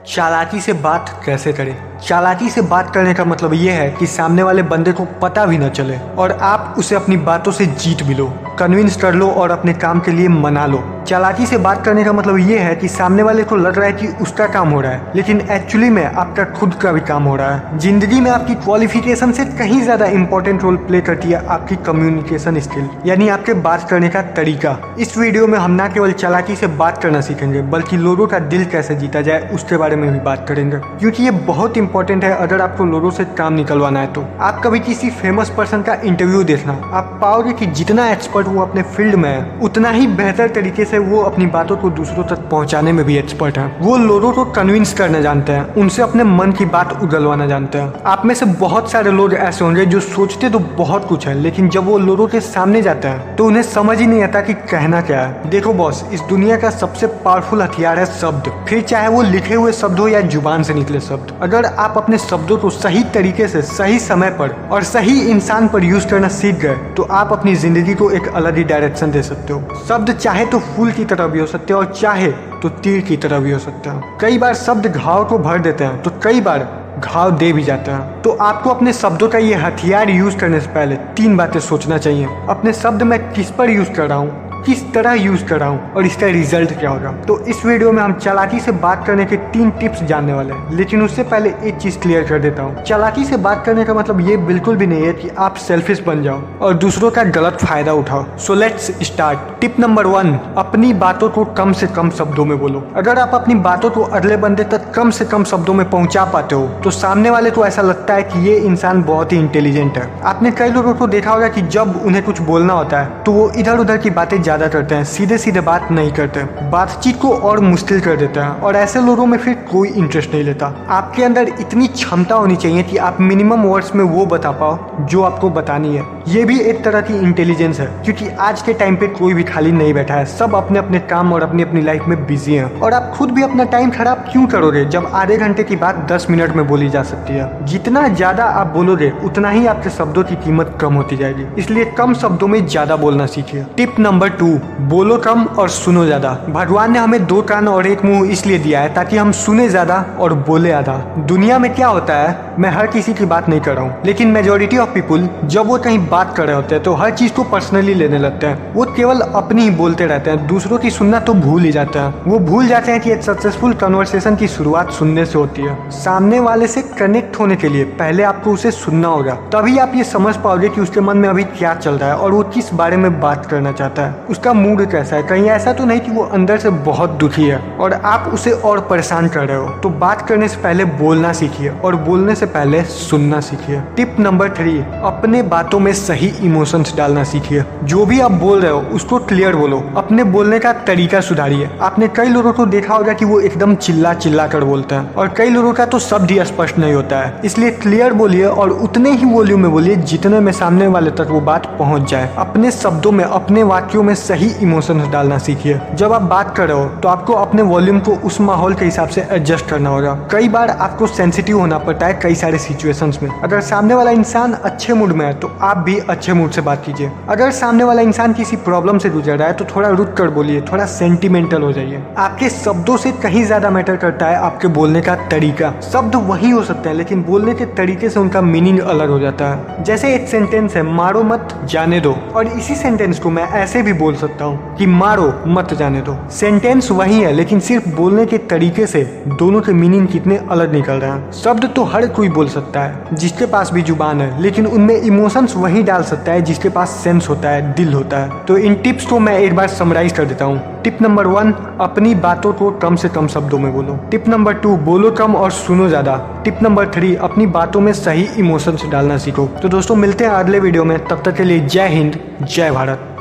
चालाकी से बात कैसे करें। चालाकी से बात करने का मतलब ये है कि सामने वाले बंदे को पता भी न चले और आप उसे अपनी बातों से जीत भी लो, कन्विंस कर लो और अपने काम के लिए मना लो। चालाकी से बात करने का मतलब ये है कि सामने वाले को लग रहा है कि उसका काम हो रहा है, लेकिन एक्चुअली में आपका खुद का भी काम हो रहा है। जिंदगी में आपकी क्वालिफिकेशन से कहीं ज्यादा इंपॉर्टेंट रोल प्ले करती है आपकी कम्युनिकेशन स्किल, यानी आपके बात करने का तरीका। इस वीडियो में हम न केवल चालाकी से बात करना सीखेंगे बल्कि लोगों का दिल कैसे जीता जाए उसके बारे में भी बात करेंगे, क्योंकि ये बहुत इंपॉर्टेंट है अगर आपको लोगों से काम निकलवाना है। तो आप कभी किसी फेमस पर्सन का इंटरव्यू देखना, आप पाओगे कि जितना एक्सपर्ट वो अपने फील्ड में है उतना ही बेहतर तरीके से वो अपनी बातों को दूसरों तक पहुंचाने में भी एक्सपर्ट है। वो लोगों को कन्विंस करना जानते हैं, उनसे अपने मन की बात उगलवाना जानते हैं। आप में से बहुत सारे लोग ऐसे होंगे जो सोचते तो बहुत कुछ है, लेकिन जब वो लोगों के सामने जाते हैं तो उन्हें समझ ही नहीं आता कि कहना क्या है। देखो बॉस, इस दुनिया का सबसे पावरफुल हथियार है शब्द, फिर चाहे वो लिखे हुए शब्द हो या जुबान से निकले शब्द। अगर आप अपने शब्दों को सही तरीके से, सही समय पर और सही इंसान पर यूज करना सीख गए तो आप अपनी जिंदगी को एक अलग ही डायरेक्शन दे सकते हो। शब्द चाहे तो फूल की तरह भी हो सकते हैं और चाहे तो तीर की तरह भी हो सकते हैं। कई बार शब्द घाव को भर देते हैं तो कई बार घाव दे भी जाते हैं। तो आपको अपने शब्दों का ये हथियार यूज करने से पहले 3 बातें सोचना चाहिए। अपने शब्द मैं किस पर यूज कर रहा हूँ, किस तरह यूज कर रहा हूँ और इसका रिजल्ट क्या होगा। तो इस वीडियो में हम चालाकी से बात करने के 3 टिप्स जानने वाले हैं, लेकिन उससे पहले एक चीज क्लियर कर देता हूँ। चालाकी से बात करने का मतलब ये बिल्कुल भी नहीं है कि आप सेल्फिश बन जाओ और दूसरों का गलत फायदा उठाओ। So let's start. Tip number 1, अपनी बातों को कम से कम शब्दों में बोलो। अगर आप अपनी बातों को अगले बंदे तक कम से कम शब्दों में पहुंचा पाते हो तो सामने वाले को ऐसा लगता है कि ये इंसान बहुत ही इंटेलिजेंट है। आपने कई लोगों को देखा होगा कि जब उन्हें कुछ बोलना होता है तो वो इधर उधर की बातें ज्यादा करते हैं, सीधे सीधे बात नहीं करते, बातचीत को और मुश्किल कर देते हैं और ऐसे लोगों में फिर कोई इंटरेस्ट नहीं लेता। आपके अंदर इतनी क्षमता होनी चाहिए कि आप मिनिमम वर्ड्स में वो बता पाओ जो आपको बतानी है। ये भी एक तरह की इंटेलिजेंस है, क्योंकि आज के टाइम पे कोई भी खाली नहीं बैठा है, सब अपने अपने काम और अपनी अपनी लाइफ में बिजी हैं। और आप खुद भी अपना टाइम खराब क्यों करोगे जब आधे घंटे की बात 10 मिनट में बोली जा सकती है। जितना ज्यादा आप बोलोगे उतना ही आपके शब्दों की कीमत कम होती जाएगी, इसलिए कम शब्दों में ज्यादा बोलना सीखिए। टिप नंबर 2, बोलो कम और सुनो ज्यादा। भगवान ने हमें 2 कान और 1 मुंह इसलिए दिया है ताकि हम सुने ज्यादा और बोले आधा। दुनिया में क्या होता है, मैं हर किसी की बात नहीं कर रहा हूँ, लेकिन मेजोरिटी ऑफ पीपुल जब वो कहीं बात कर रहे होते हैं तो हर चीज को पर्सनली लेने लगते हैं। वो केवल अपनी ही बोलते रहते हैं, दूसरों की सुनना तो भूल ही जाते हैं। वो भूल जाते हैं कि एक सक्सेसफुल कन्वर्सेशन की शुरुआत सुनने से होती है। सामने वाले से कनेक्ट होने के लिए पहले आपको उसे सुनना होगा, तभी आप ये समझ पाओगे कि उसके मन में अभी क्या चल रहा है और वो किस बारे में बात करना चाहता है, उसका मूड कैसा है। कहीं ऐसा तो नहीं कि वो अंदर से बहुत दुखी है और आप उसे और परेशान कर रहे हो। तो बात करने से पहले बोलना सीखिए और बोलने से पहले सुनना सीखिए। टिप नंबर 3, अपने बातों में सही इमोशंस डालना सीखिए। जो भी आप बोल रहे हो उसको क्लियर बोलो, अपने बोलने का तरीका सुधारिए। आपने कई लोगों को देखा होगा कि वो एकदम चिल्ला चिल्ला कर बोलते हैं और कई लोगों का तो शब्द ही स्पष्ट नहीं होता है, इसलिए क्लियर बोलिए और उतने ही वॉल्यूम में बोलिए जितने में सामने वाले तक वो बात पहुंच जाए। अपने शब्दों में, अपने वाक्यों में सही इमोशंस डालना सीखिए। जब आप बात कर रहे हो तो आपको अपने वॉल्यूम को उस माहौल के हिसाब से एडजस्ट करना होगा। कई बार आपको सेंसिटिव होना पड़ता है कई सारे सिचुएशंस में। अगर सामने वाला इंसान अच्छे मूड में है तो आप भी अच्छे मूड से बात कीजिए। अगर सामने वाला इंसान किसी प्रॉब्लम से गुजर रहा है तो थोड़ा रुक कर बोलिए, थोड़ा सेंटिमेंटल हो जाइए। आपके शब्दों से कहीं ज्यादा मैटर करता है आपके बोलने का तरीका। शब्द वही हो सकते हैं लेकिन बोलने के तरीके से उनका मीनिंग अलग हो जाता है। जैसे एक सेंटेंस है, मारो मत जाने दो, और इसी सेंटेंस को मैं ऐसे भी बोल सकता हूँ कि मारो मत जाने दो। सेंटेंस वही है लेकिन सिर्फ बोलने के तरीके से दोनों के मीनिंग कितने अलग निकल रहे हैं। शब्द तो हर कोई बोल सकता है जिसके पास भी जुबान है, लेकिन उनमें इमोशंस वही डाल सकता है जिसके पास सेंस होता है, दिल होता है। तो इन टिप्स को मैं एक बार समराइज कर देता हूँ। टिप नंबर 1, अपनी बातों को कम से कम शब्दों में बोलो। टिप नंबर 2, बोलो कम और सुनो ज्यादा। टिप नंबर 3, अपनी बातों में सही इमोशंस डालना सीखो। तो दोस्तों मिलते हैं अगले वीडियो में, तब तक के लिए जय हिंद, जय भारत।